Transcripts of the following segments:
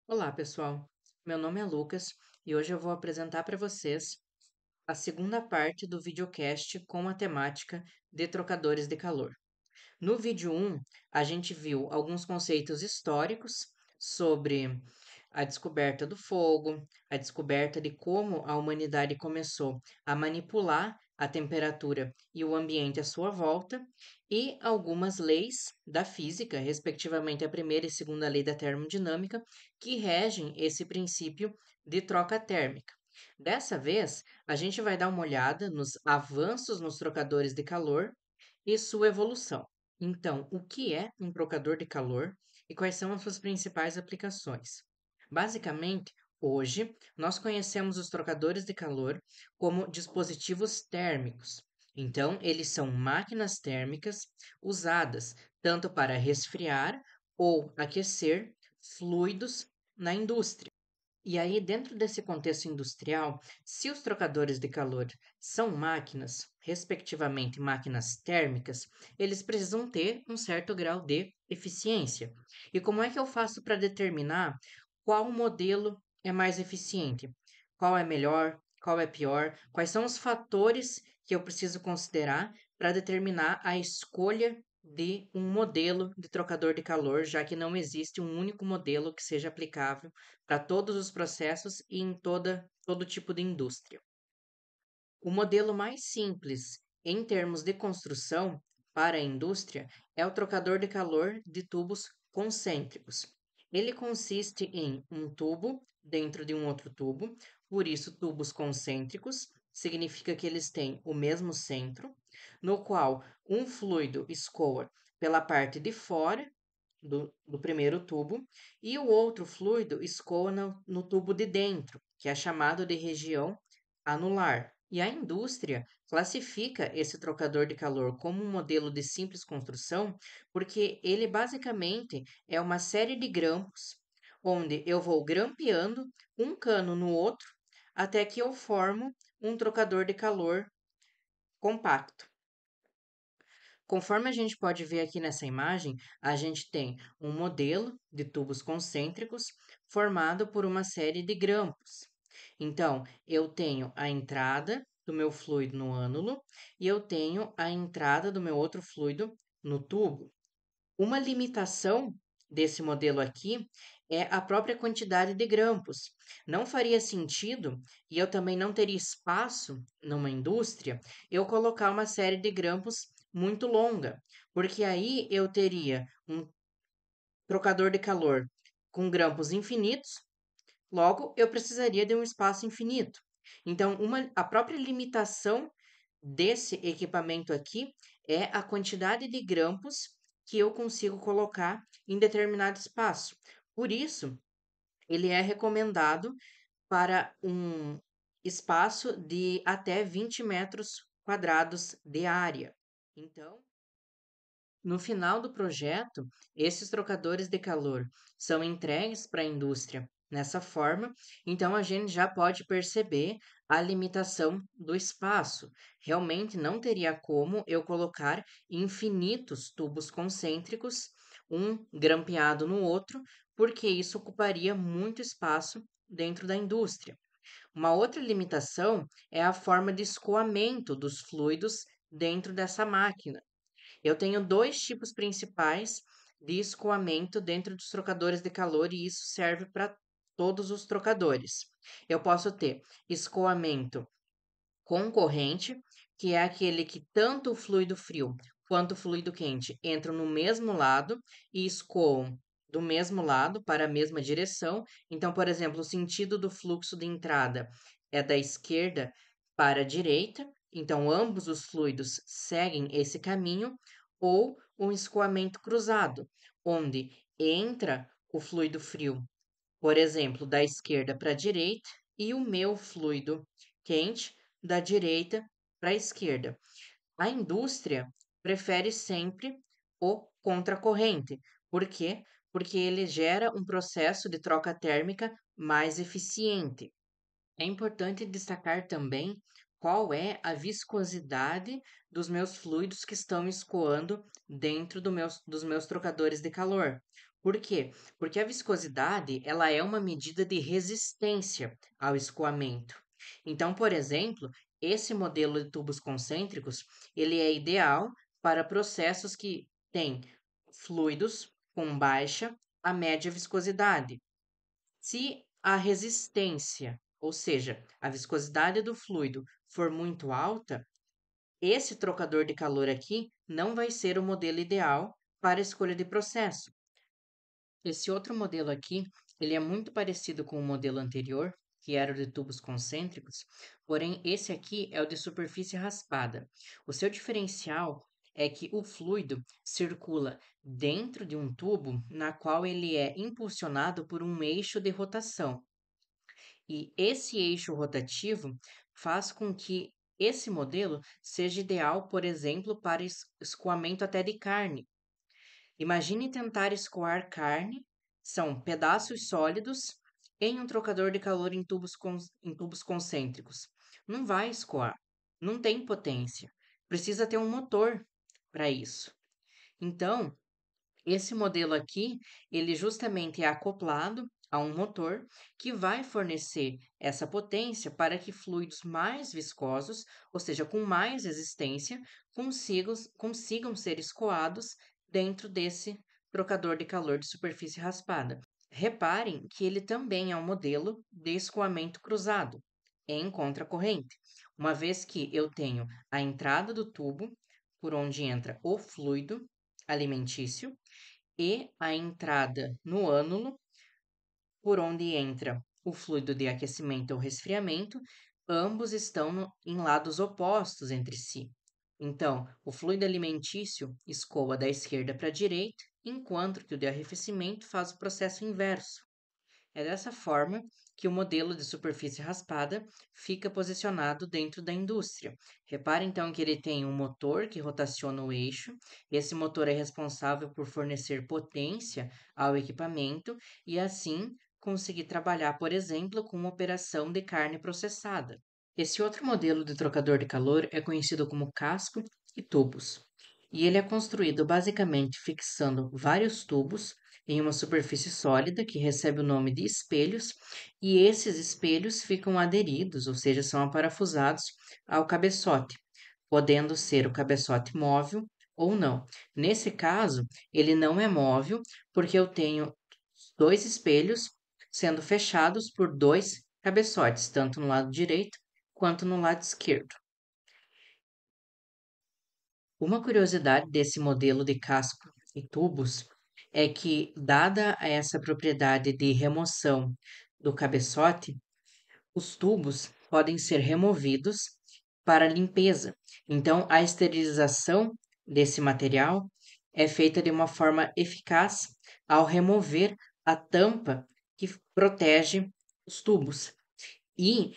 Olá, pessoal. Meu nome é Lucas e hoje eu vou apresentar para vocês a segunda parte do videocast com a temática de trocadores de calor. No vídeo 1, a gente viu alguns conceitos históricos sobre a descoberta do fogo, a descoberta de como a humanidade começou a manipular a temperatura e o ambiente à sua volta, e algumas leis da física, respectivamente a primeira e segunda lei da termodinâmica, que regem esse princípio de troca térmica. Dessa vez, a gente vai dar uma olhada nos avanços nos trocadores de calor e sua evolução. Então, o que é um trocador de calor e quais são as suas principais aplicações? Basicamente, hoje, nós conhecemos os trocadores de calor como dispositivos térmicos. Então, eles são máquinas térmicas usadas tanto para resfriar ou aquecer fluidos na indústria. E aí, dentro desse contexto industrial, se os trocadores de calor são máquinas, respectivamente máquinas térmicas, eles precisam ter um certo grau de eficiência. E como é que eu faço para determinar qual modelo é mais eficiente? Qual é melhor? Qual é pior? Quais são os fatores que eu preciso considerar para determinar a escolha de um modelo de trocador de calor, já que não existe um único modelo que seja aplicável para todos os processos e em todo tipo de indústria. O modelo mais simples em termos de construção para a indústria é o trocador de calor de tubos concêntricos. Ele consiste em um tubo dentro de um outro tubo, por isso tubos concêntricos significa que eles têm o mesmo centro, no qual um fluido escoa pela parte de fora do primeiro tubo, e o outro fluido escoa no tubo de dentro, que é chamado de região anular. E a indústria classifica esse trocador de calor como um modelo de simples construção, porque ele basicamente é uma série de grampos, onde eu vou grampeando um cano no outro, até que eu formo um trocador de calor compacto. Conforme a gente pode ver aqui nessa imagem, a gente tem um modelo de tubos concêntricos formado por uma série de grampos. Então, eu tenho a entrada do meu fluido no ânulo e eu tenho a entrada do meu outro fluido no tubo. Uma limitação desse modelo aqui é a própria quantidade de grampos. Não faria sentido, e eu também não teria espaço numa indústria, eu colocar uma série de grampos muito longa, porque aí eu teria um trocador de calor com grampos infinitos, logo eu precisaria de um espaço infinito. Então, a própria limitação desse equipamento aqui é a quantidade de grampos que eu consigo colocar em determinado espaço. Por isso, ele é recomendado para um espaço de até 20 metros quadrados de área. Então, no final do projeto, esses trocadores de calor são entregues para a indústria nessa forma, então a gente já pode perceber a limitação do espaço. Realmente não teria como eu colocar infinitos tubos concêntricos, um grampeado no outro, porque isso ocuparia muito espaço dentro da indústria. Uma outra limitação é a forma de escoamento dos fluidos dentro dessa máquina. Eu tenho dois tipos principais de escoamento dentro dos trocadores de calor e isso serve para todos os trocadores. Eu posso ter escoamento concorrente, que é aquele que tanto o fluido frio quanto o fluido quente entram no mesmo lado e escoam do mesmo lado para a mesma direção. Então, por exemplo, o sentido do fluxo de entrada é da esquerda para a direita, então ambos os fluidos seguem esse caminho, ou um escoamento cruzado, onde entra o fluido frio, por exemplo, da esquerda para a direita, e o meu fluido quente da direita para a esquerda. A indústria prefere sempre o contracorrente. Por quê? Porque ele gera um processo de troca térmica mais eficiente. É importante destacar também qual é a viscosidade dos meus fluidos que estão escoando dentro dos meus trocadores de calor. Por quê? Porque a viscosidade, ela é uma medida de resistência ao escoamento. Então, por exemplo, esse modelo de tubos concêntricos, ele é ideal para processos que têm fluidos com baixa a média viscosidade. Se a resistência, ou seja, a viscosidade do fluido, for muito alta, esse trocador de calor aqui não vai ser o modelo ideal para a escolha de processo. Esse outro modelo aqui, ele é muito parecido com o modelo anterior, que era o de tubos concêntricos, porém esse aqui é o de superfície raspada. O seu diferencial é que o fluido circula dentro de um tubo na qual ele é impulsionado por um eixo de rotação. E esse eixo rotativo faz com que esse modelo seja ideal, por exemplo, para escoamento até de carne. Imagine tentar escoar carne, são pedaços sólidos, em um trocador de calor em tubos concêntricos. Não vai escoar, não tem potência. Precisa ter um motor para isso. Então, esse modelo aqui, ele justamente é acoplado a um motor que vai fornecer essa potência para que fluidos mais viscosos, ou seja, com mais resistência, consigam ser escoados dentro desse trocador de calor de superfície raspada. Reparem que ele também é um modelo de escoamento cruzado em contracorrente, uma vez que eu tenho a entrada do tubo por onde entra o fluido alimentício e a entrada no ânulo, por onde entra o fluido de aquecimento ou resfriamento, ambos estão em lados opostos entre si. Então, o fluido alimentício escoa da esquerda para a direita, enquanto que o de arrefecimento faz o processo inverso. É dessa forma que o modelo de superfície raspada fica posicionado dentro da indústria. Repare então que ele tem um motor que rotaciona o eixo. Esse motor é responsável por fornecer potência ao equipamento e assim conseguir trabalhar, por exemplo, com uma operação de carne processada. Esse outro modelo de trocador de calor é conhecido como casco e tubos, e ele é construído basicamente fixando vários tubos em uma superfície sólida que recebe o nome de espelhos, e esses espelhos ficam aderidos, ou seja, são aparafusados ao cabeçote, podendo ser o cabeçote móvel ou não. Nesse caso, ele não é móvel porque eu tenho dois espelhos sendo fechados por dois cabeçotes, tanto no lado direito quanto no lado esquerdo. Uma curiosidade desse modelo de casco e tubos é que, dada essa propriedade de remoção do cabeçote, os tubos podem ser removidos para limpeza. Então, a esterilização desse material é feita de uma forma eficaz ao remover a tampa que protege os tubos. E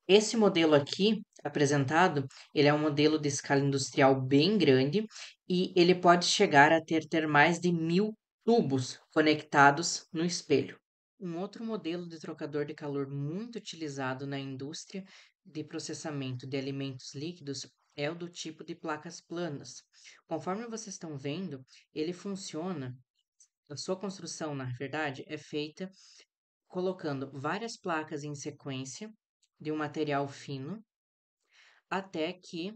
esse modelo aqui apresentado, ele é um modelo de escala industrial bem grande e ele pode chegar a ter mais de 1.000 tubos conectados no espelho. Um outro modelo de trocador de calor muito utilizado na indústria de processamento de alimentos líquidos é o do tipo de placas planas. Conforme vocês estão vendo, ele funciona, a sua construção, na verdade, é feita colocando várias placas em sequência de um material fino até que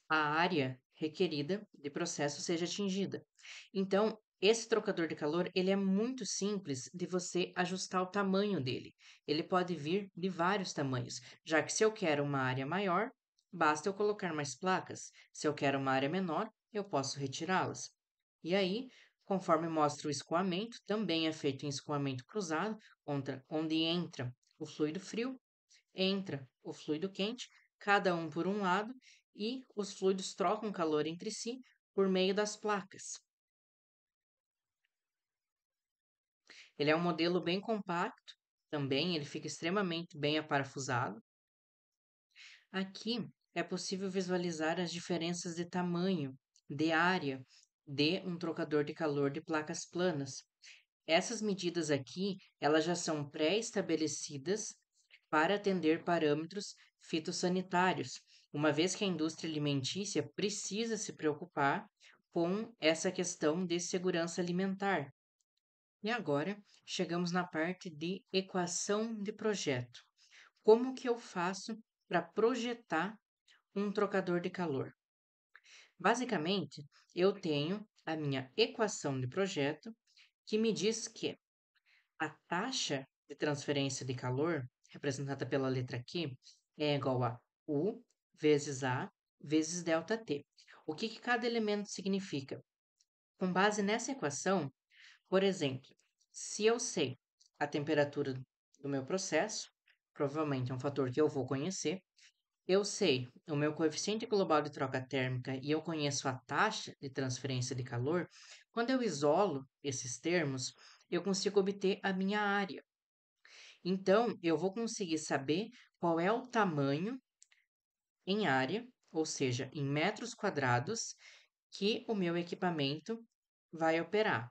a área requerida de processo seja atingida. Então, esse trocador de calor, ele é muito simples de você ajustar o tamanho dele. Ele pode vir de vários tamanhos, já que se eu quero uma área maior, basta eu colocar mais placas. Se eu quero uma área menor, eu posso retirá-las. E aí, conforme mostra o escoamento, também é feito em escoamento cruzado, onde entra o fluido frio, entra o fluido quente, cada um por um lado, e os fluidos trocam calor entre si por meio das placas. Ele é um modelo bem compacto, também ele fica extremamente bem aparafusado. Aqui é possível visualizar as diferenças de tamanho, de área, de um trocador de calor de placas planas. Essas medidas aqui, elas já são pré-estabelecidas para atender parâmetros fitossanitários, uma vez que a indústria alimentícia precisa se preocupar com essa questão de segurança alimentar. E agora chegamos na parte de equação de projeto. Como que eu faço para projetar um trocador de calor? Basicamente, eu tenho a minha equação de projeto que me diz que a taxa de transferência de calor, representada pela letra Q, é igual a U vezes A vezes ΔT. O que cada elemento significa? Com base nessa equação, por exemplo, se eu sei a temperatura do meu processo, provavelmente é um fator que eu vou conhecer, eu sei o meu coeficiente global de troca térmica e eu conheço a taxa de transferência de calor, quando eu isolo esses termos, eu consigo obter a minha área. Então, eu vou conseguir saber qual é o tamanho em área, ou seja, em metros quadrados, que o meu equipamento vai operar.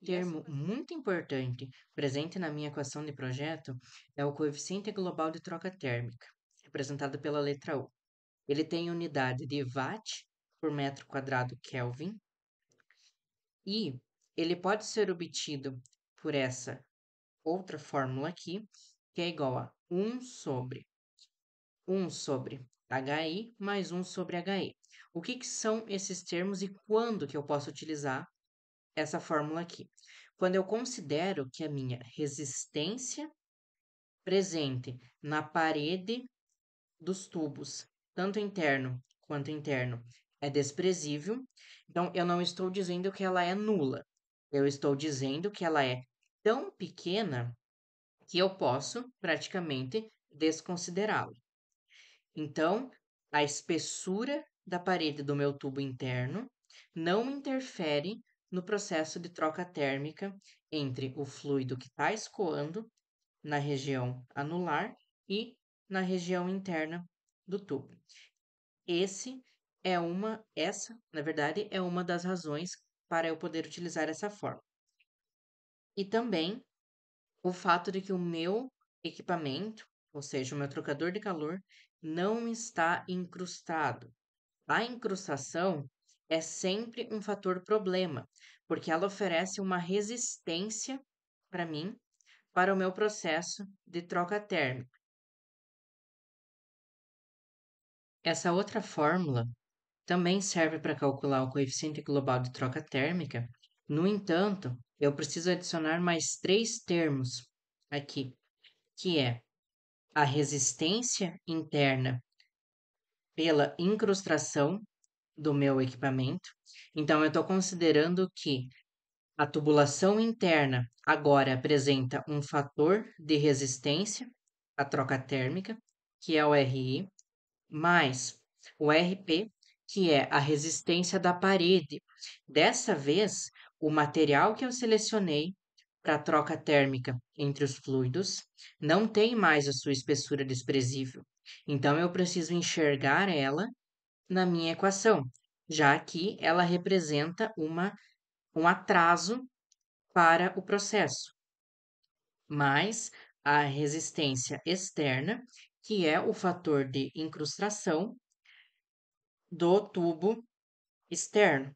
Termo muito importante presente na minha equação de projeto é o coeficiente global de troca térmica, representado pela letra U. Ele tem unidade de watt por metro quadrado Kelvin e ele pode ser obtido por essa outra fórmula aqui, que é igual a 1 sobre HI mais 1 sobre HE. O que são esses termos e quando que eu posso utilizar essa fórmula aqui? Quando eu considero que a minha resistência presente na parede dos tubos, tanto interno quanto interno, é desprezível, então eu não estou dizendo que ela é nula. Eu estou dizendo que ela é tão pequena que eu posso praticamente desconsiderá-la. Então, a espessura da parede do meu tubo interno não interfere no processo de troca térmica entre o fluido que está escoando na região anular e na região interna do tubo. Essa, na verdade, é uma das razões para eu poder utilizar essa forma. E também o fato de que o meu equipamento, ou seja, o meu trocador de calor, não está incrustado. A incrustação é sempre um fator problema, porque ela oferece uma resistência para mim, para o meu processo de troca térmica. Essa outra fórmula também serve para calcular o coeficiente global de troca térmica. No entanto, eu preciso adicionar mais três termos aqui, que é a resistência interna pela incrustação do meu equipamento. Então, eu estou considerando que a tubulação interna agora apresenta um fator de resistência à troca térmica, que é o RI, mais o RP, que é a resistência da parede. Dessa vez, o material que eu selecionei para a troca térmica entre os fluidos não tem mais a sua espessura desprezível. Então, eu preciso enxergar ela na minha equação, já que ela representa um atraso para o processo, mais a resistência externa, que é o fator de incrustação do tubo externo.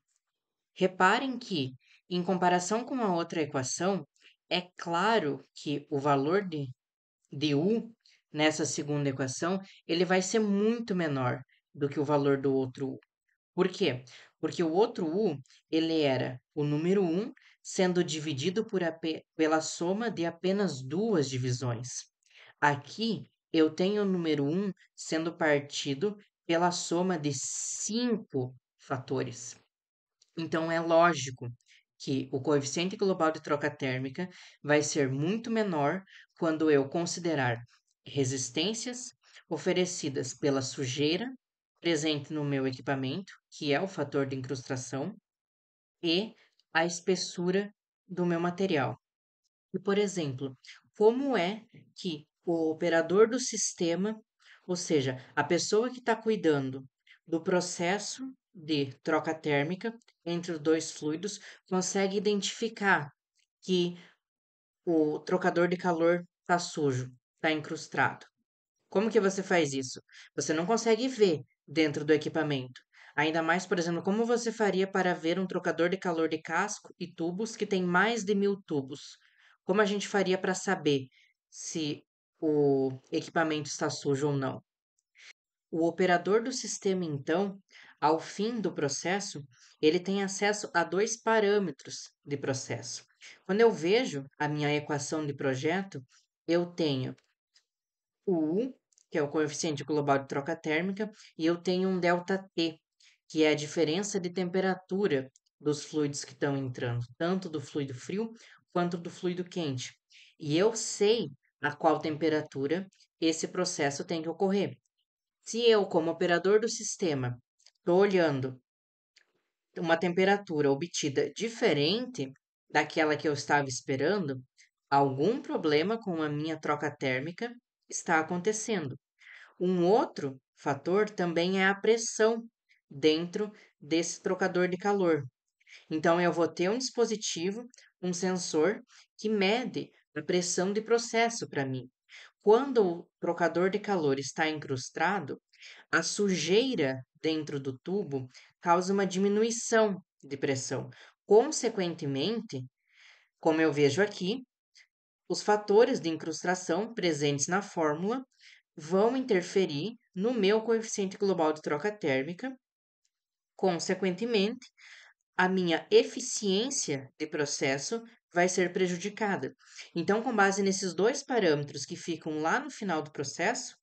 Reparem que, em comparação com a outra equação, é claro que o valor de U nessa segunda equação ele vai ser muito menor do que o valor do outro U. Por quê? Porque o outro U ele era o número 1 sendo dividido pela soma de apenas duas divisões. Aqui eu tenho o número 1 sendo partido pela soma de 5 fatores. Então, é lógico que o coeficiente global de troca térmica vai ser muito menor quando eu considerar resistências oferecidas pela sujeira presente no meu equipamento, que é o fator de incrustação, e a espessura do meu material. E, por exemplo, como é que o operador do sistema, ou seja, a pessoa que está cuidando do processo de troca térmica entre os dois fluidos, consegue identificar que o trocador de calor está sujo, está incrustado? Como que você faz isso? Você não consegue ver dentro do equipamento. Ainda mais, por exemplo, como você faria para ver um trocador de calor de casco e tubos que tem mais de 1.000 tubos? Como a gente faria para saber se o equipamento está sujo ou não? O operador do sistema, então, ao fim do processo, ele tem acesso a dois parâmetros de processo. Quando eu vejo a minha equação de projeto, eu tenho o U, que é o coeficiente global de troca térmica, e eu tenho um ΔT, que é a diferença de temperatura dos fluidos que estão entrando, tanto do fluido frio quanto do fluido quente. E eu sei a qual temperatura esse processo tem que ocorrer. Se eu, como operador do sistema, estou olhando uma temperatura obtida diferente daquela que eu estava esperando, algum problema com a minha troca térmica está acontecendo. Um outro fator também é a pressão dentro desse trocador de calor. Então, eu vou ter um dispositivo, um sensor, que mede a pressão de processo para mim. Quando o trocador de calor está incrustado, a sujeira dentro do tubo causa uma diminuição de pressão. Consequentemente, como eu vejo aqui, os fatores de incrustação presentes na fórmula vão interferir no meu coeficiente global de troca térmica. Consequentemente, a minha eficiência de processo vai ser prejudicada. Então, com base nesses dois parâmetros que ficam lá no final do processo,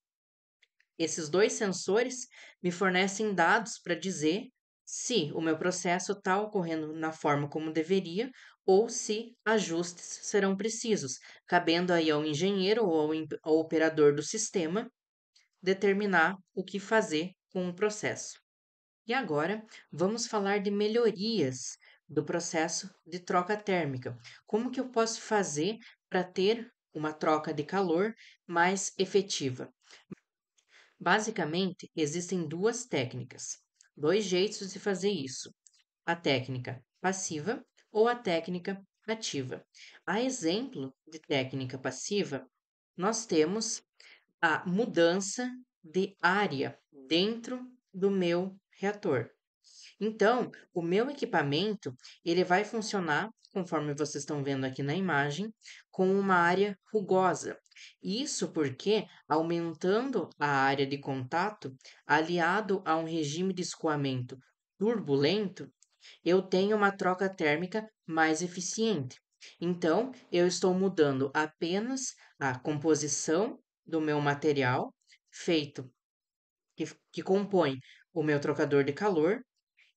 esses dois sensores me fornecem dados para dizer se o meu processo está ocorrendo na forma como deveria ou se ajustes serão precisos, cabendo aí ao engenheiro ou ao operador do sistema determinar o que fazer com o processo. E agora vamos falar de melhorias do processo de troca térmica. Como que eu posso fazer para ter uma troca de calor mais efetiva? Basicamente, existem duas técnicas, dois jeitos de fazer isso: a técnica passiva ou a técnica ativa. A exemplo de técnica passiva, nós temos a mudança de área dentro do meu reator. Então, o meu equipamento, ele vai funcionar, conforme vocês estão vendo aqui na imagem, com uma área rugosa. Isso porque, aumentando a área de contato, aliado a um regime de escoamento turbulento, eu tenho uma troca térmica mais eficiente. Então, eu estou mudando apenas a composição do meu material feito, que compõe o meu trocador de calor,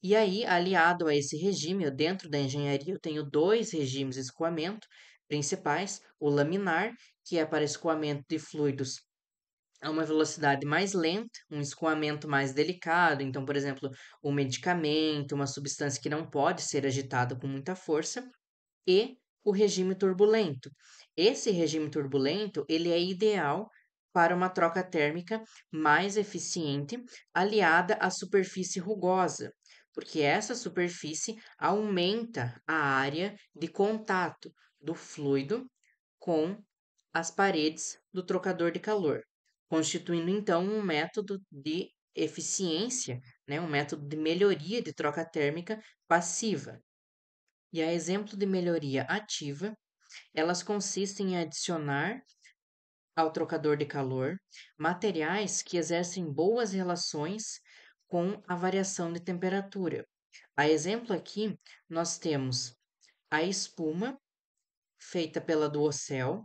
e aí, aliado a esse regime, eu, dentro da engenharia, eu tenho dois regimes de escoamento principais: o laminar, que é para escoamento de fluidos a uma velocidade mais lenta, um escoamento mais delicado. Então, por exemplo, um medicamento, uma substância que não pode ser agitada com muita força, e o regime turbulento. Esse regime turbulento, ele é ideal para uma troca térmica mais eficiente, aliada à superfície rugosa, porque essa superfície aumenta a área de contato do fluido com as paredes do trocador de calor, constituindo então um método de eficiência, né, um método de melhoria de troca térmica passiva. E a exemplo de melhoria ativa, elas consistem em adicionar ao trocador de calor materiais que exercem boas relações com a variação de temperatura. A exemplo aqui, nós temos a espuma feita pela Duocel,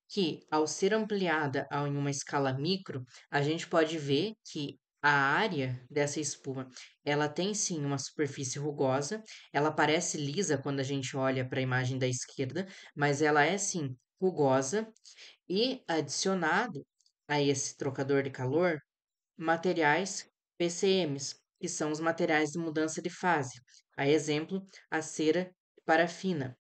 que, ao ser ampliada em uma escala micro, a gente pode ver que a área dessa espuma, ela tem sim uma superfície rugosa, ela parece lisa quando a gente olha para a imagem da esquerda, mas ela é sim rugosa, e adicionado a esse trocador de calor, materiais PCMs, que são os materiais de mudança de fase. A exemplo, a cera de parafina.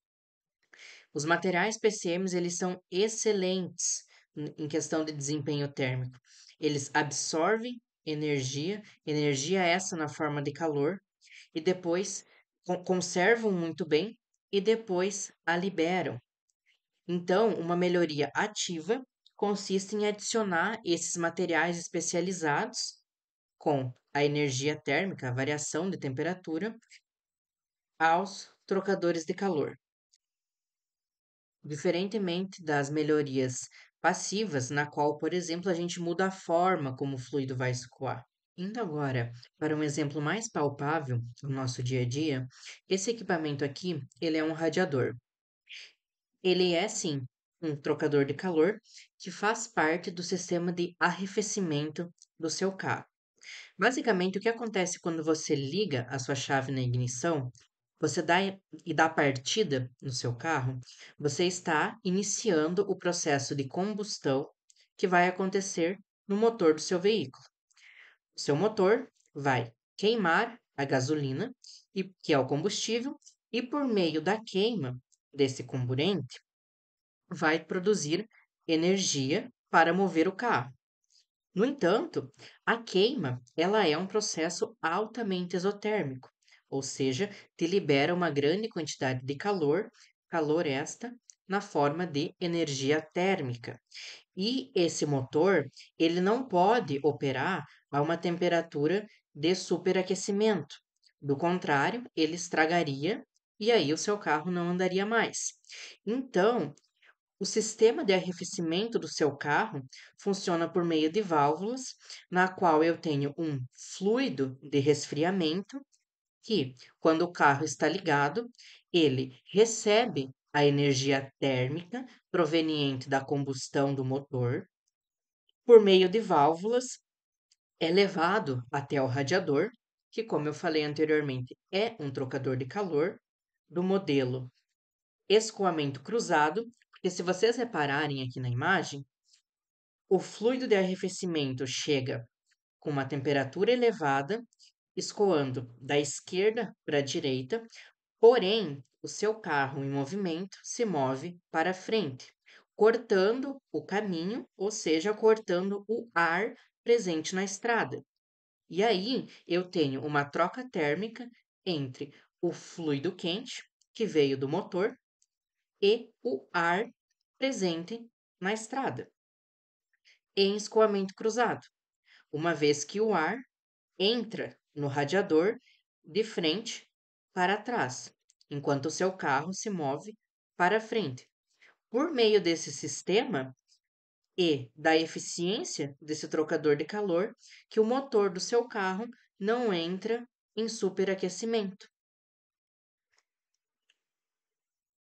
Os materiais PCMs, eles são excelentes em questão de desempenho térmico. Eles absorvem energia, energia essa na forma de calor, e depois conservam muito bem e depois a liberam. Então, uma melhoria ativa consiste em adicionar esses materiais especializados com a energia térmica, a variação de temperatura, aos trocadores de calor. Diferentemente das melhorias passivas, na qual, por exemplo, a gente muda a forma como o fluido vai escoar. Indo agora para um exemplo mais palpável do nosso dia a dia, esse equipamento aqui, ele é um radiador. Ele é sim um trocador de calor que faz parte do sistema de arrefecimento do seu carro. Basicamente, o que acontece quando você liga a sua chave na ignição, você dá partida no seu carro, você está iniciando o processo de combustão que vai acontecer no motor do seu veículo. O seu motor vai queimar a gasolina, que é o combustível, e por meio da queima desse comburente, vai produzir energia para mover o carro. No entanto, a queima, ela é um processo altamente exotérmico, ou seja, te libera uma grande quantidade de calor, calor esta, na forma de energia térmica. E esse motor, ele não pode operar a uma temperatura de superaquecimento. Do contrário, ele estragaria e aí o seu carro não andaria mais. Então, o sistema de arrefecimento do seu carro funciona por meio de válvulas, na qual eu tenho um fluido de resfriamento que, quando o carro está ligado, ele recebe a energia térmica proveniente da combustão do motor, por meio de válvulas, é levado até o radiador, que, como eu falei anteriormente, é um trocador de calor do modelo escoamento cruzado, porque se vocês repararem aqui na imagem, o fluido de arrefecimento chega com uma temperatura elevada, escoando da esquerda para a direita, porém, o seu carro em movimento se move para frente, cortando o caminho, ou seja, cortando o ar presente na estrada. E aí eu tenho uma troca térmica entre o fluido quente, que veio do motor, e o ar presente na estrada, em escoamento cruzado, uma vez que o ar entra no radiador de frente para trás, enquanto o seu carro se move para frente. Por meio desse sistema e da eficiência desse trocador de calor, que o motor do seu carro não entra em superaquecimento.